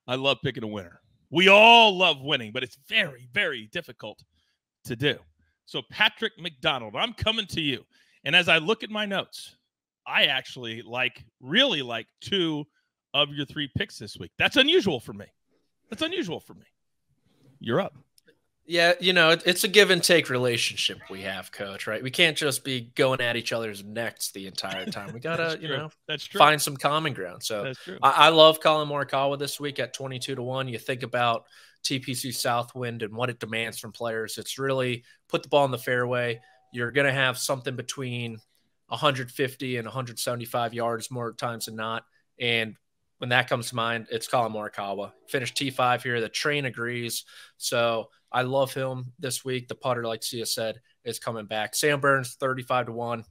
I love picking a winner. We all love winning, but it's very, very difficult to do. So Patrick McDonald, I'm coming to you. And as I look at my notes, I actually really like 2 of your 3 picks this week. That's unusual for me. You're up. Yeah, it's a give and take relationship we have, Coach, right? We can't just be going at each other's necks the entire time. We got to, That's true. find some common ground. So that's true. I love Colin Morikawa this week at 22-1. You think about TPC Southwind and what it demands from players. It's really put the ball in the fairway. You're going to have something between 150 and 175 yards more times than not. And when that comes to mind, it's Colin Morikawa. Finished T5 here. The train agrees. So I love him this week. The putter, like Sia said, is coming back. Sam Burns, 35-1.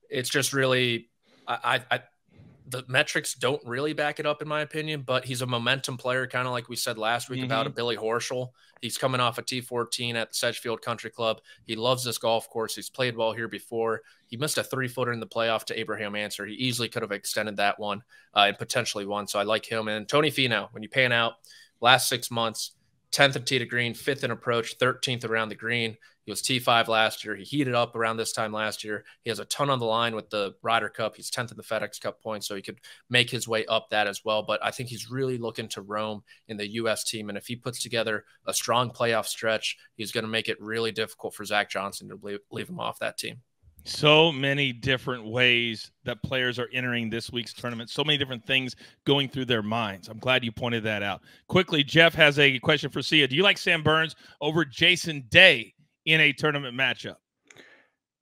It's just really, the metrics don't really back it up in my opinion, but he's a momentum player, kind of like we said last week about a Billy Horschel. He's coming off a T14 at the Sedgefield Country Club. He loves this golf course. He's played well here before. He missed a 3-footer in the playoff to Abraham Answer. He easily could have extended that one and potentially won. So I like him. And Tony Finau, when you pan out last 6 months, 10th in tee to green, 5th in approach, 13th around the green. He was T5 last year. He heated up around this time last year. He has a ton on the line with the Ryder Cup. He's 10th in the FedEx Cup points, so he could make his way up that as well. But I think he's really looking to roam in the U.S. team. And if he puts together a strong playoff stretch, he's going to make it really difficult for Zach Johnson to leave him off that team. So many different ways that players are entering this week's tournament. So many different things going through their minds. I'm glad you pointed that out. Quickly, Jeff has a question for Sia. Do you like Sam Burns over Jason Day in a tournament matchup?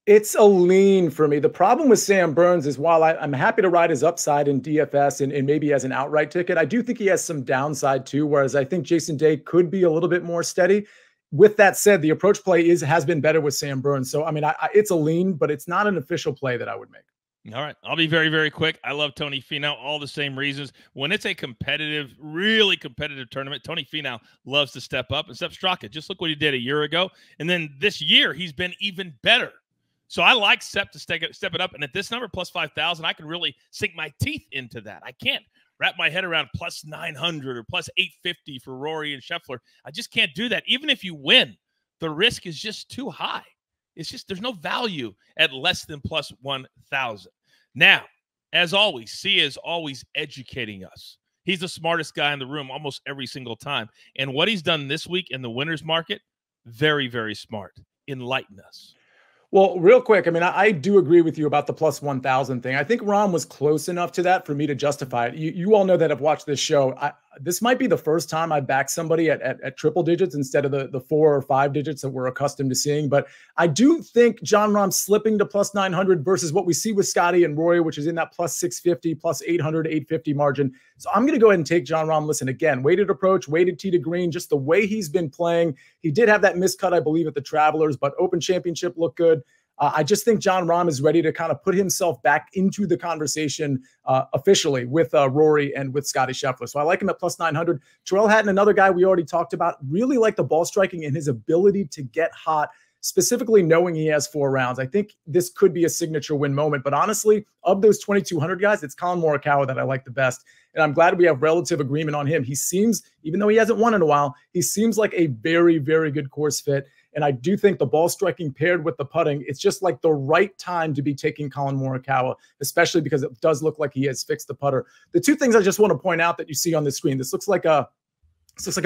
It's a lean for me. The problem with Sam Burns is while I'm happy to ride his upside in DFS and maybe as an outright ticket, I do think he has some downside too, whereas I think Jason Day could be a little bit more steady. With that said, the approach play has been better with Sam Burns. So, I mean, it's a lean, but it's not an official play that I would make. All right. I'll be very, very quick. I love Tony Finau, all the same reasons. When it's a competitive, really competitive tournament, Tony Finau loves to step up. And Sepp Straka, just look what he did a year ago. And then this year, he's been even better. So I like Sepp to step it up. And at this number, plus 5,000, I can really sink my teeth into that. I can't wrap my head around plus 900 or plus 850 for Rory and Scheffler. I just can't do that. Even if you win, the risk is just too high. It's just there's no value at less than plus 1,000. Now, as always, Sia is always educating us. He's the smartest guy in the room almost every single time. And what he's done this week in the winner's market, very, very smart. Enlighten us. Well, real quick, I mean, I do agree with you about the plus 1,000 thing. I think Ron was close enough to that for me to justify it. You all know that I've watched this show. This might be the first time I back somebody at triple digits instead of the 4 or 5 digits that we're accustomed to seeing. But I do think John Rahm slipping to plus 900 versus what we see with Scotty and Rory, which is in that plus 650, plus 800, 850 margin. So I'm going to go ahead and take John Rahm. Listen, again, weighted approach, weighted tee to green, just the way he's been playing. He did have that miscut, I believe, at the Travelers, but Open Championship looked good. I just think John Rahm is ready to kind of put himself back into the conversation officially with Rory and with Scotty Scheffler. So I like him at plus 900. Terrell Hatton, another guy we already talked about, really like the ball striking and his ability to get hot, specifically knowing he has 4 rounds. I think this could be a signature win moment. But honestly, of those 2,200 guys, it's Colin Morikawa that I like the best. And I'm glad we have relative agreement on him. He seems, even though he hasn't won in a while, he seems like a very, very good course fit. And I do think the ball striking paired with the putting, it's just like the right time to be taking Colin Morikawa, especially because it does look like he has fixed the putter. The 2 things I just want to point out that you see on the screen, this looks like a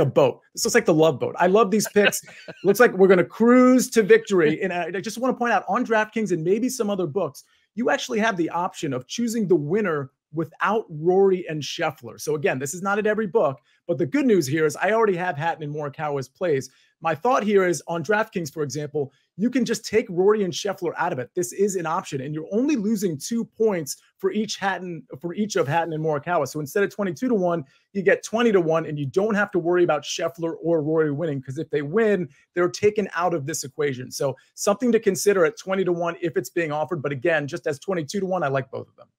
boat. This looks like the Love Boat. I love these picks. Looks like we're going to cruise to victory. And I just want to point out on DraftKings and maybe some other books, you actually have the option of choosing the winner without Rory and Scheffler. So again, this is not at every book, but the good news here is I already have Hatton and Morikawa's plays. My thought here is on DraftKings, for example, you can just take Rory and Scheffler out of it. This is an option, and you're only losing 2 points for each of Hatton and Morikawa. So instead of 22-1, you get 20-1, and you don't have to worry about Scheffler or Rory winning, because if they win, they're taken out of this equation. So something to consider at 20-1 if it's being offered. But again, just as 22-1, I like both of them.